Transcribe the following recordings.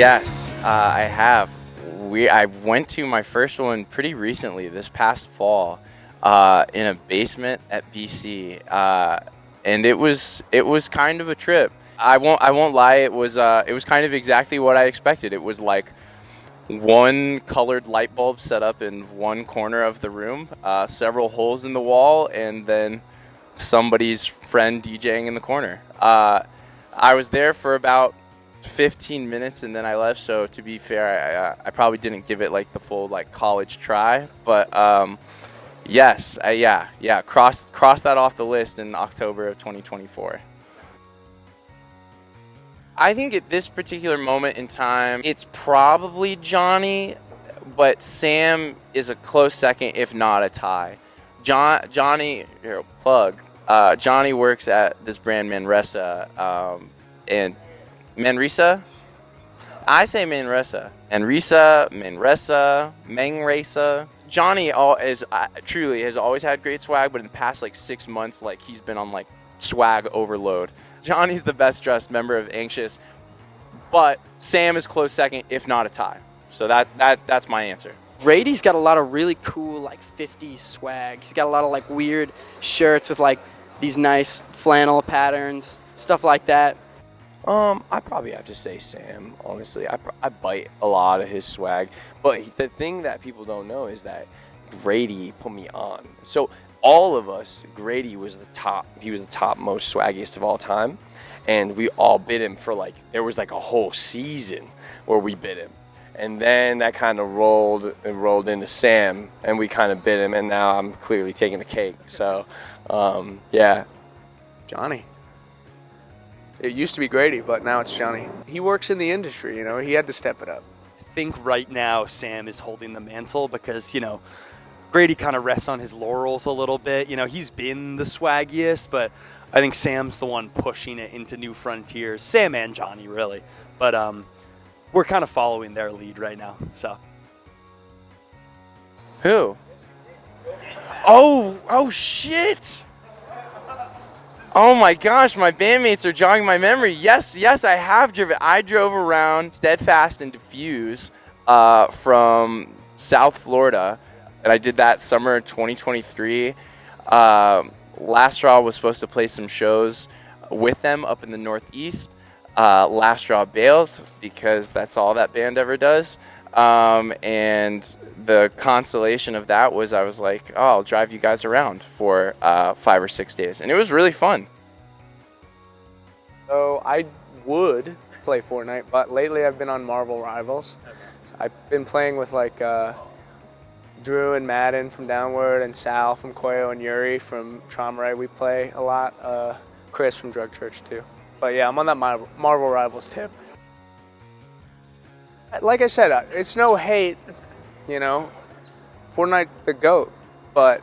Yes, I have. I went to my first one pretty recently, this past fall, in a basement at BC, and it was kind of a trip. I won't lie. It was kind of exactly what I expected. It was like one colored light bulb set up in one corner of the room, several holes in the wall, and then somebody's friend DJing in the corner. I was there for about 15 minutes and then I left. So to be fair, I probably didn't give it like the full like college try, but yes, cross that off the list in October of 2024. I think at this particular moment in time, it's probably Johnny, but Sam is a close second, if not a tie. Johnny, here, plug. Johnny works at this brand Manresa, and Manresa? I say Manresa. Manresa. Johnny truly has always had great swag, but in the past like 6 months, like he's been on like swag overload. Johnny's the best dressed member of Anxious, but Sam is close second, if not a tie. So that's my answer. Grady's got a lot of really cool like 50s swag. He's got a lot of like weird shirts with like these nice flannel patterns, stuff like that. I probably have to say Sam, honestly. I bite a lot of his swag. But the thing that people don't know is that Grady put me on. So all of us, Grady was the top. He was the top most swaggiest of all time. And we all bid him for like, there was like a whole season where we bid him. And then that kind of rolled into Sam, and we kind of bid him, and now I'm clearly taking the cake. So, yeah. Johnny. It used to be Grady, but now it's Johnny. He works in the industry, he had to step it up. I think right now Sam is holding the mantle because, Grady kind of rests on his laurels a little bit. He's been the swaggiest, but I think Sam's the one pushing it into new frontiers. Sam and Johnny, really. But we're kind of following their lead right now. So. Who? Oh shit! Oh my gosh, my bandmates are jogging my memory. Yes, I have driven. I drove around Steadfast and Diffuse from South Florida, and I did that summer 2023. Last Straw was supposed to play some shows with them up in the Northeast. Last Straw bailed because that's all that band ever does. And the consolation of that was I was like, oh, I'll drive you guys around for 5 or 6 days. And it was really fun. So I would play Fortnite, but lately I've been on Marvel Rivals. I've been playing with like Drew and Madden from Downward and Sal from Koyo and Yuri from Traumaray. We play a lot. Chris from Drug Church too. But yeah, I'm on that Marvel Rivals tip. Like I said, it's no hate, Fortnite the GOAT, but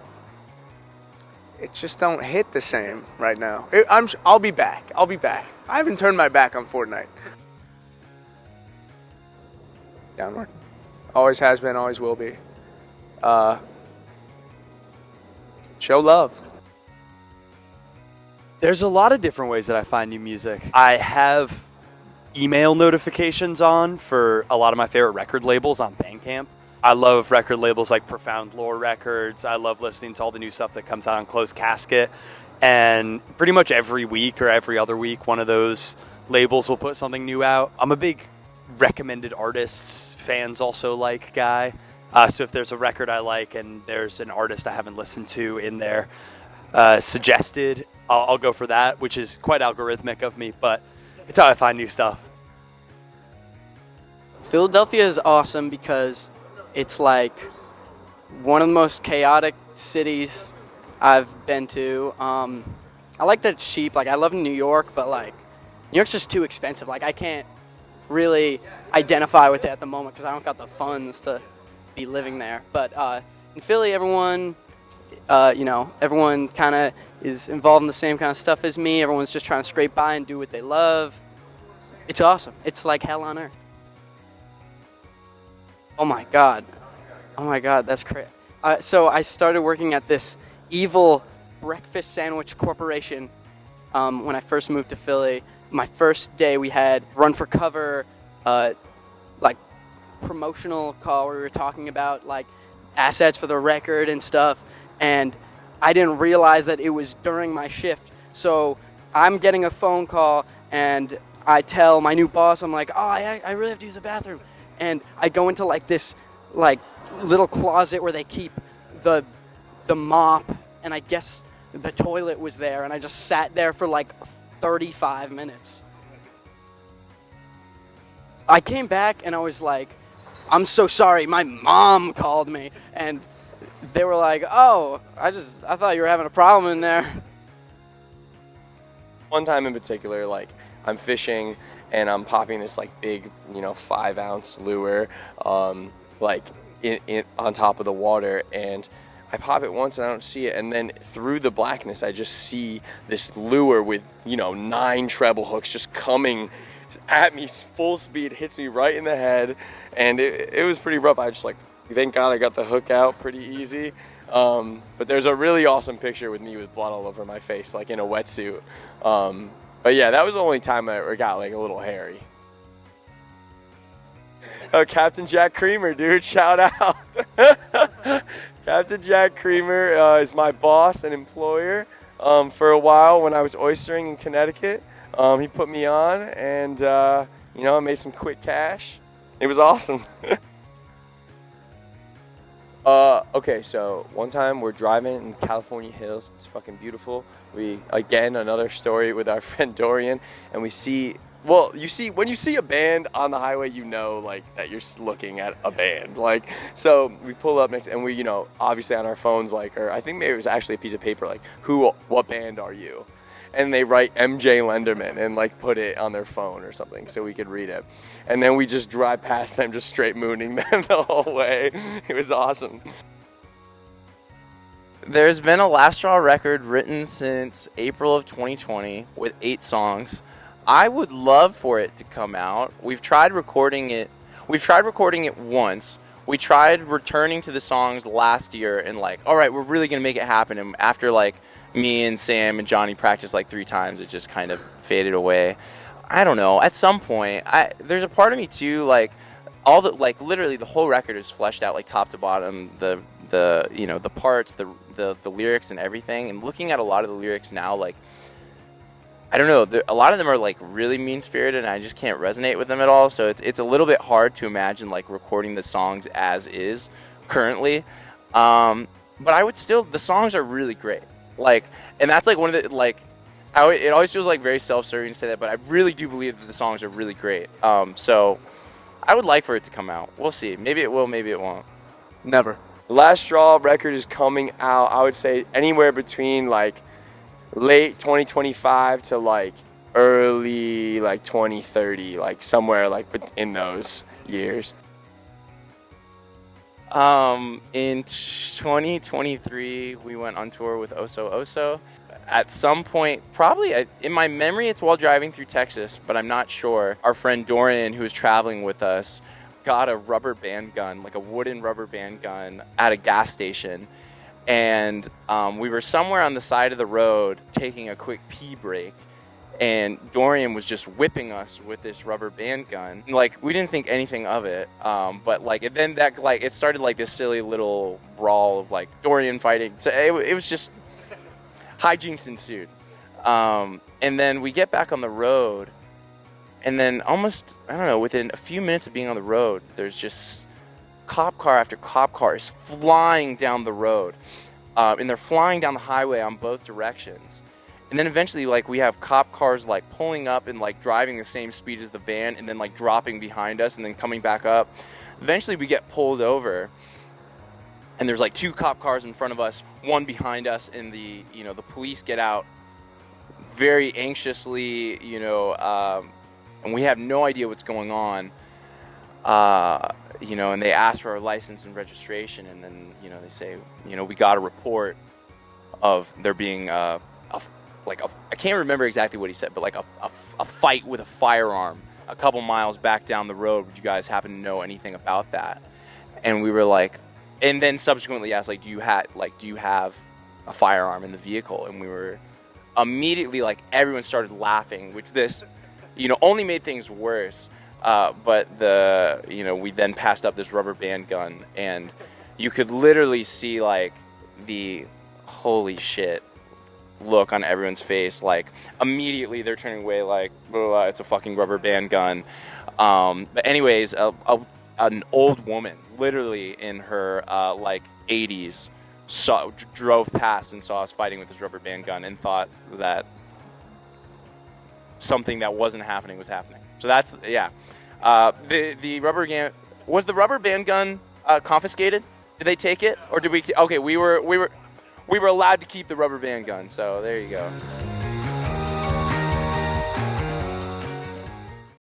it just don't hit the same right now. I'll be back. I haven't turned my back on Fortnite. Downward. Always has been, always will be. Show love. There's a lot of different ways that I find new music. I have email notifications on for a lot of my favorite record labels on Bandcamp. I love record labels like Profound Lore Records. I love listening to all the new stuff that comes out on Closed Casket. And pretty much every week or every other week, one of those labels will put something new out. I'm a big recommended artists, fans also like guy. So if there's a record I like and there's an artist I haven't listened to in there suggested, I'll go for that, which is quite algorithmic of me, but it's how I find new stuff. Philadelphia is awesome because it's like one of the most chaotic cities I've been to. I like that it's cheap. Like I love New York, but like New York's just too expensive. Like I can't really identify with it at the moment because I don't got the funds to be living there. But in Philly, everyone kind of is involved in the same kind of stuff as me. Everyone's just trying to scrape by and do what they love. It's awesome. It's like hell on earth. Oh my God, that's crazy. So I started working at this evil breakfast sandwich corporation when I first moved to Philly. My first day we had Run for Cover, like promotional call where we were talking about like assets for the record and stuff, and I didn't realize that it was during my shift. So I'm getting a phone call, and I tell my new boss, I'm like, oh, I really have to use the bathroom. And I go into like this like little closet where they keep the mop, and I guess the toilet was there, and I just sat there for like 35 minutes. I came back and I was like, I'm so sorry, my mom called me, and they were like, oh, I thought you were having a problem in there. One time in particular, like I'm fishing and I'm popping this like big, 5-ounce lure, like in on top of the water, and I pop it once and I don't see it, and then through the blackness I just see this lure with 9 treble hooks just coming at me full speed, hits me right in the head, and it was pretty rough. I just thank God I got the hook out pretty easy. But there's a really awesome picture with me with blood all over my face, like in a wetsuit. But yeah, that was the only time I got like a little hairy. Captain Jack Creamer, dude, shout out. Captain Jack Creamer is my boss and employer. For a while when I was oystering in Connecticut, he put me on, and I made some quick cash. It was awesome. Okay, so one time we're driving in California hills. It's fucking beautiful. Again, another story with our friend Dorian, and we see, when you see a band on the highway, that you're looking at a band. So we pull up next, and we, obviously on our phones, or I think maybe it was actually a piece of paper, what band are you? And they write MJ Lenderman and put it on their phone or something so we could read it. And then we just drive past them, just straight mooning them the whole way. It was awesome. There's been a Last Straw record written since April of 2020 with 8 songs. I would love for it to come out. We've tried recording it. Once. We tried returning to the songs last year and all right, we're really going to make it happen. And after me and Sam and Johnny practiced 3 times, it just kind of faded away. I don't know. At some point, there's a part of me too, literally the whole record is fleshed out top to bottom, the parts, the lyrics and everything. And looking at a lot of the lyrics now, I don't know, a lot of them are really mean-spirited, and I just can't resonate with them at all. So it's a little bit hard to imagine recording the songs as is currently. But I would still, the songs are really great. And that's one of the it always feels very self-serving to say that, but I really do believe that the songs are really great. So I would like for it to come out. We'll see. Maybe it will, maybe it won't. Never. The Last Straw record is coming out, I would say, anywhere between late 2025 to early 2030, somewhere in those years. In 2023 we went on tour with Oso Oso. At some point, probably in my memory it's while driving through Texas, but I'm not sure. Our friend Dorian, who was traveling with us, got a rubber band gun, a wooden rubber band gun at a gas station. And we were somewhere on the side of the road taking a quick pee break, and Dorian was just whipping us with this rubber band gun. We didn't think anything of it, but then that it started this silly little brawl of Dorian fighting. So it was just hijinks ensued. And then we get back on the road, and then almost, I don't know, within a few minutes of being on the road, there's just cop car after cop car is flying down the road, and they're flying down the highway on both directions. And then eventually we have cop cars pulling up and driving the same speed as the van, and then dropping behind us and then coming back up. Eventually we get pulled over, and there's 2 cop cars in front of us, 1 behind us, and the police get out very anxiously, and we have no idea what's going on. And they ask for our license and registration, and then, they say, we got a report of there being I can't remember exactly what he said, but a fight with a firearm a couple miles back down the road. Would you guys happen to know anything about that? And we were and then subsequently asked, do you have a firearm in the vehicle? And we were immediately everyone started laughing, which this, only made things worse. But we then passed up this rubber band gun, and you could literally see like the holy shit look on everyone's face. Like immediately they're turning away, like it's a fucking rubber band gun. But anyways, an old woman, literally in her like 80s, drove past and saw us fighting with this rubber band gun and thought that something that wasn't happening was happening. So that's the rubber band. Was the rubber band gun confiscated? Did they take it, or did we? Okay, we were allowed to keep the rubber band gun. So there you go.